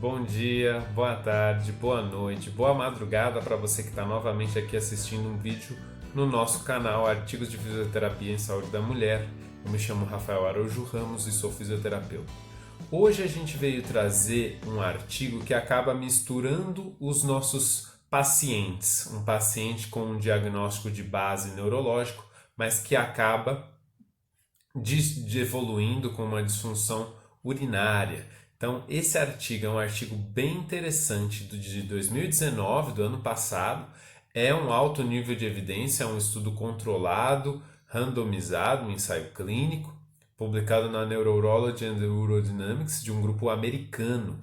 bom dia, boa tarde, boa noite, boa madrugada para você que está novamente aqui assistindo um vídeo no nosso canal Artigos de Fisioterapia em Saúde da Mulher. Eu me chamo Rafael Araújo Ramos e sou fisioterapeuta. Hoje a gente veio trazer um artigo que acaba misturando os nossos pacientes, um paciente com um diagnóstico de base neurológico, mas que acaba evoluindo com uma disfunção urinária. Então, esse artigo é um artigo bem interessante de 2019, do ano passado. É um alto nível de evidência, é um estudo controlado, randomizado, um ensaio clínico, publicado na Neurology and Urodynamics, de um grupo americano.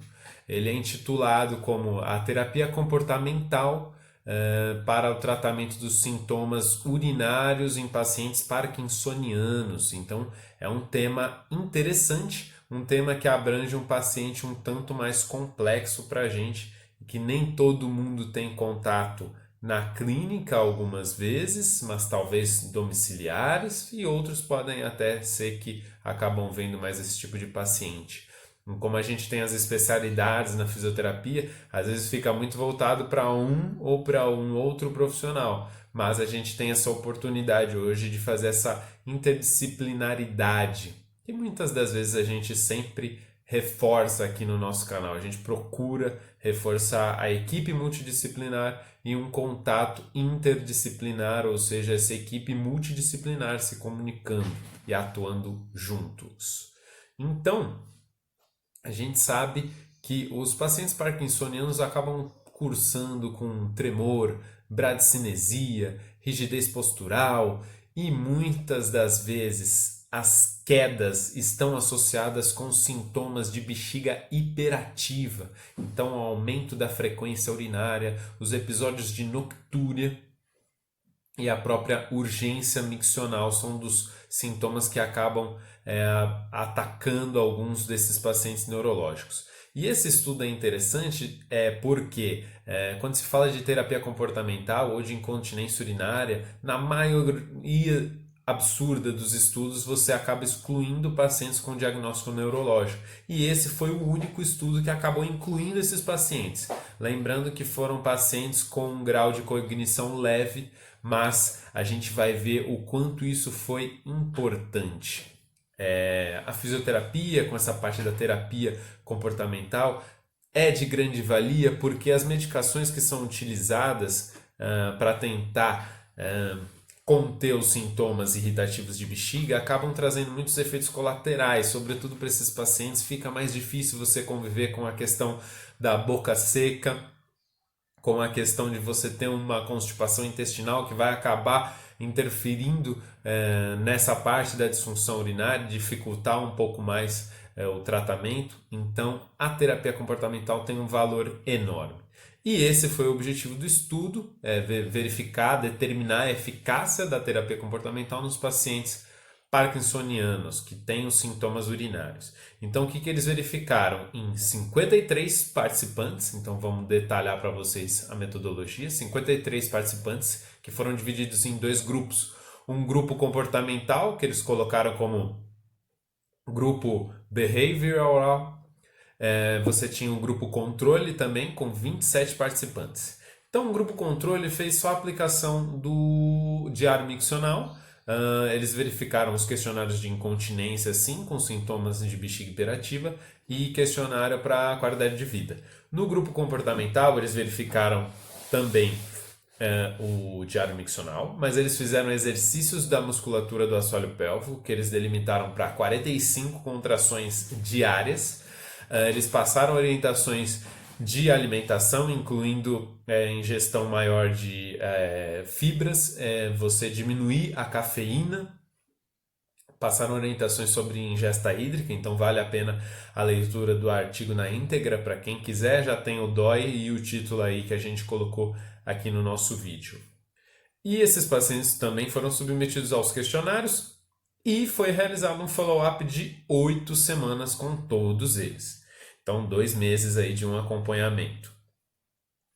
Ele é intitulado como a terapia comportamental para o tratamento dos sintomas urinários em pacientes parkinsonianos. Então, é um tema interessante, um tema que abrange um paciente um tanto mais complexo para a gente, que nem todo mundo tem contato na clínica algumas vezes, mas talvez domiciliares, e outros podem até ser que acabam vendo mais esse tipo de paciente. Como a gente tem as especialidades na fisioterapia, às vezes fica muito voltado para um ou para um outro profissional, mas a gente tem essa oportunidade hoje de fazer essa interdisciplinaridade, que muitas das vezes a gente sempre reforça aqui no nosso canal. A gente procura reforçar a equipe multidisciplinar e um contato interdisciplinar, ou seja, essa equipe multidisciplinar se comunicando e atuando juntos. Então, a gente sabe que os pacientes parkinsonianos acabam cursando com tremor, bradicinesia, rigidez postural e muitas das vezes as quedas estão associadas com sintomas de bexiga hiperativa, então o aumento da frequência urinária, os episódios de noctúria e a própria urgência miccional são dos sintomas que acabam atacando alguns desses pacientes neurológicos. E esse estudo é interessante porque quando se fala de terapia comportamental ou de incontinência urinária, na maioria absurda dos estudos você acaba excluindo pacientes com diagnóstico neurológico. E esse foi o único estudo que acabou incluindo esses pacientes. Lembrando que foram pacientes com um grau de cognição leve, mas a gente vai ver o quanto isso foi importante. A fisioterapia, com essa parte da terapia comportamental, é de grande valia porque as medicações que são utilizadas para tentar conter os sintomas irritativos de bexiga acabam trazendo muitos efeitos colaterais, sobretudo para esses pacientes fica mais difícil você conviver com a questão da boca seca, com a questão de você ter uma constipação intestinal que vai acabar interferindo nessa parte da disfunção urinária, dificultar um pouco mais o tratamento. Então, a terapia comportamental tem um valor enorme. E esse foi o objetivo do estudo, verificar, determinar a eficácia da terapia comportamental nos pacientes parkinsonianos que têm os sintomas urinários. Então, o que eles verificaram? Em 53 participantes, então vamos detalhar para vocês a metodologia, 53 participantes que foram divididos em dois grupos. Um grupo comportamental, que eles colocaram como grupo behavioral, você tinha um grupo controle também com 27 participantes. Então, o grupo controle fez só a aplicação do diário miccional. Eles verificaram os questionários de incontinência, sim, com sintomas de bexiga hiperativa, e questionário para qualidade de vida. No grupo comportamental, eles verificaram também o diário miccional, mas eles fizeram exercícios da musculatura do assoalho pélvico, que eles delimitaram para 45 contrações diárias. Eles passaram orientações de alimentação, incluindo ingestão maior de fibras, você diminuir a cafeína, passaram orientações sobre ingesta hídrica, então vale a pena a leitura do artigo na íntegra para quem quiser, já tem o DOI e o título aí que a gente colocou aqui no nosso vídeo. E esses pacientes também foram submetidos aos questionários e foi realizado um follow-up de 8 semanas com todos eles. Então, 2 meses aí de um acompanhamento.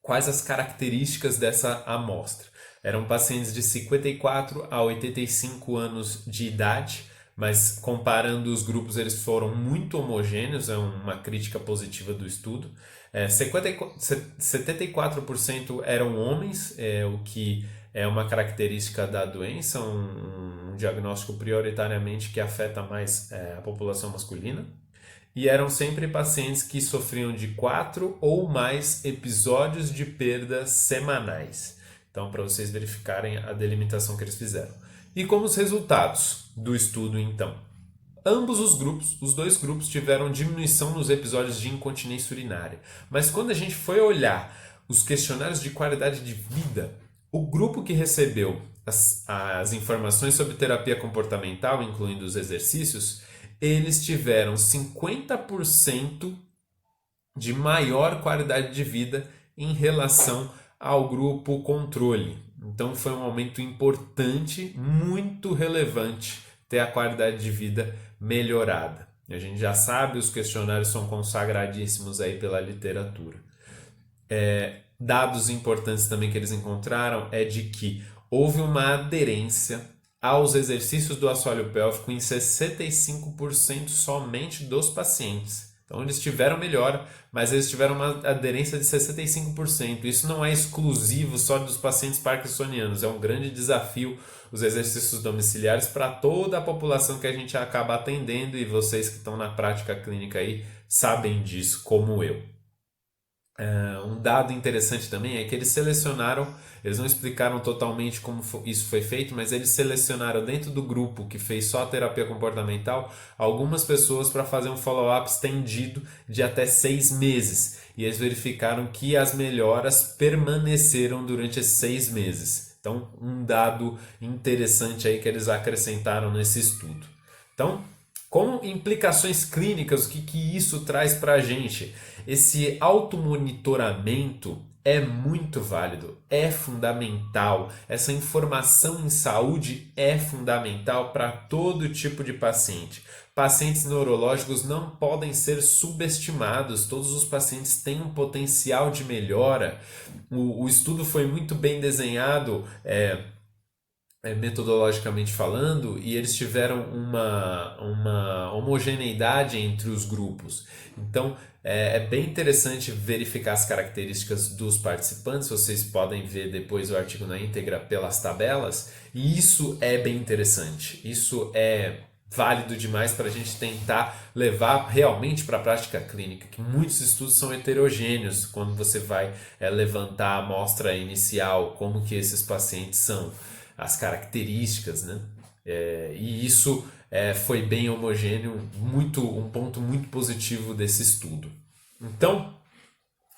Quais as características dessa amostra? Eram pacientes de 54 a 85 anos de idade, mas comparando os grupos, eles foram muito homogêneos, é uma crítica positiva do estudo. 74% eram homens, o que é uma característica da doença, um diagnóstico prioritariamente que afeta mais a população masculina. E eram sempre pacientes que sofriam de 4 ou mais episódios de perda semanais. Então, para vocês verificarem a delimitação que eles fizeram. E como os resultados do estudo, então? Ambos os dois grupos tiveram diminuição nos episódios de incontinência urinária. Mas quando a gente foi olhar os questionários de qualidade de vida, o grupo que recebeu as informações sobre terapia comportamental, incluindo os exercícios, eles tiveram 50% de maior qualidade de vida em relação ao grupo controle. Então foi um aumento importante, muito relevante, ter a qualidade de vida melhorada. A gente já sabe, os questionários são consagradíssimos aí pela literatura. Dados importantes também que eles encontraram é de que houve uma aderência aos exercícios do assoalho pélvico em 65% somente dos pacientes. Então eles tiveram melhora, mas eles tiveram uma aderência de 65%. Isso não é exclusivo só dos pacientes parkinsonianos, é um grande desafio os exercícios domiciliares para toda a população que a gente acaba atendendo, e vocês que estão na prática clínica aí sabem disso, como eu. Um dado interessante também é que eles não explicaram totalmente como isso foi feito, mas eles selecionaram dentro do grupo que fez só a terapia comportamental algumas pessoas para fazer um follow-up estendido de até 6 meses. E eles verificaram que as melhoras permaneceram durante esses 6 meses. Então, um dado interessante aí que eles acrescentaram nesse estudo. Então, como implicações clínicas, o que isso traz para a gente? Esse automonitoramento é muito válido, é fundamental. Essa informação em saúde é fundamental para todo tipo de paciente. Pacientes neurológicos não podem ser subestimados, todos os pacientes têm um potencial de melhora. O estudo foi muito bem desenhado, metodologicamente falando, e eles tiveram uma homogeneidade entre os grupos. Então, é bem interessante verificar as características dos participantes. Vocês podem ver depois o artigo na íntegra pelas tabelas, e isso é bem interessante. Isso é válido demais para a gente tentar levar realmente para a prática clínica, que muitos estudos são heterogêneos quando você vai levantar a amostra inicial, como que esses pacientes são, as características, né? E isso foi bem homogêneo, um ponto muito positivo desse estudo. Então,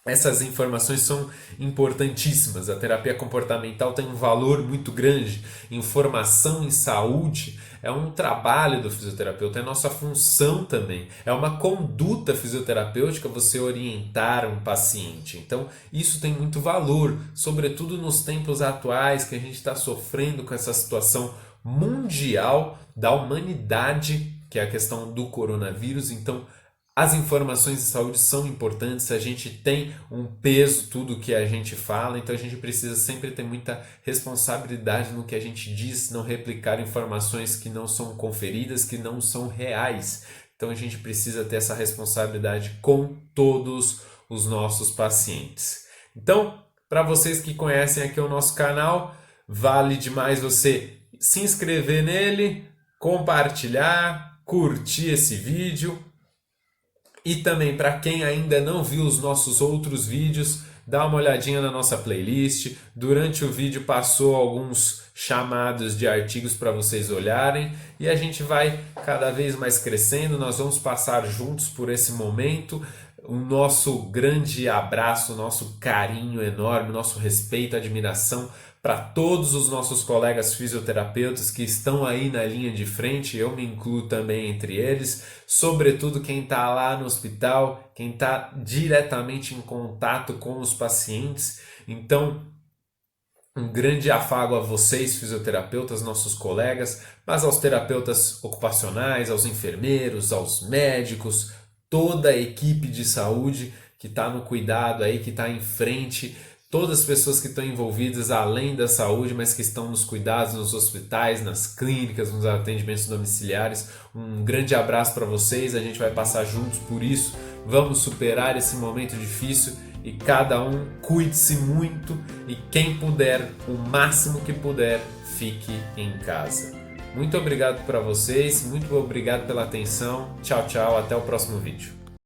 essas informações são importantíssimas. A terapia comportamental tem um valor muito grande. Informação em saúde é um trabalho do fisioterapeuta, é nossa função também. É uma conduta fisioterapêutica você orientar um paciente. Então, isso tem muito valor, sobretudo nos tempos atuais que a gente está sofrendo com essa situação mundial da humanidade, que é a questão do coronavírus. Então, as informações de saúde são importantes, a gente tem um peso, tudo que a gente fala, então a gente precisa sempre ter muita responsabilidade no que a gente diz, não replicar informações que não são conferidas, que não são reais. Então a gente precisa ter essa responsabilidade com todos os nossos pacientes. Então, para vocês que conhecem aqui o nosso canal, vale demais você se inscrever nele, compartilhar, curtir esse vídeo. E também, para quem ainda não viu os nossos outros vídeos, dá uma olhadinha na nossa playlist. Durante o vídeo passou alguns chamados de artigos para vocês olharem. E a gente vai cada vez mais crescendo, nós vamos passar juntos por esse momento. O nosso grande abraço, o nosso carinho enorme, nosso respeito, admiração para todos os nossos colegas fisioterapeutas que estão aí na linha de frente, eu me incluo também entre eles, sobretudo quem está lá no hospital, quem está diretamente em contato com os pacientes. Então, um grande afago a vocês, fisioterapeutas, nossos colegas, mas aos terapeutas ocupacionais, aos enfermeiros, aos médicos, toda a equipe de saúde que está no cuidado aí, que está em frente, todas as pessoas que estão envolvidas além da saúde, mas que estão nos cuidados, nos hospitais, nas clínicas, nos atendimentos domiciliares. Um grande abraço para vocês, a gente vai passar juntos por isso, vamos superar esse momento difícil e cada um cuide-se muito e quem puder, o máximo que puder, fique em casa. Muito obrigado para vocês, muito obrigado pela atenção, tchau, tchau, até o próximo vídeo.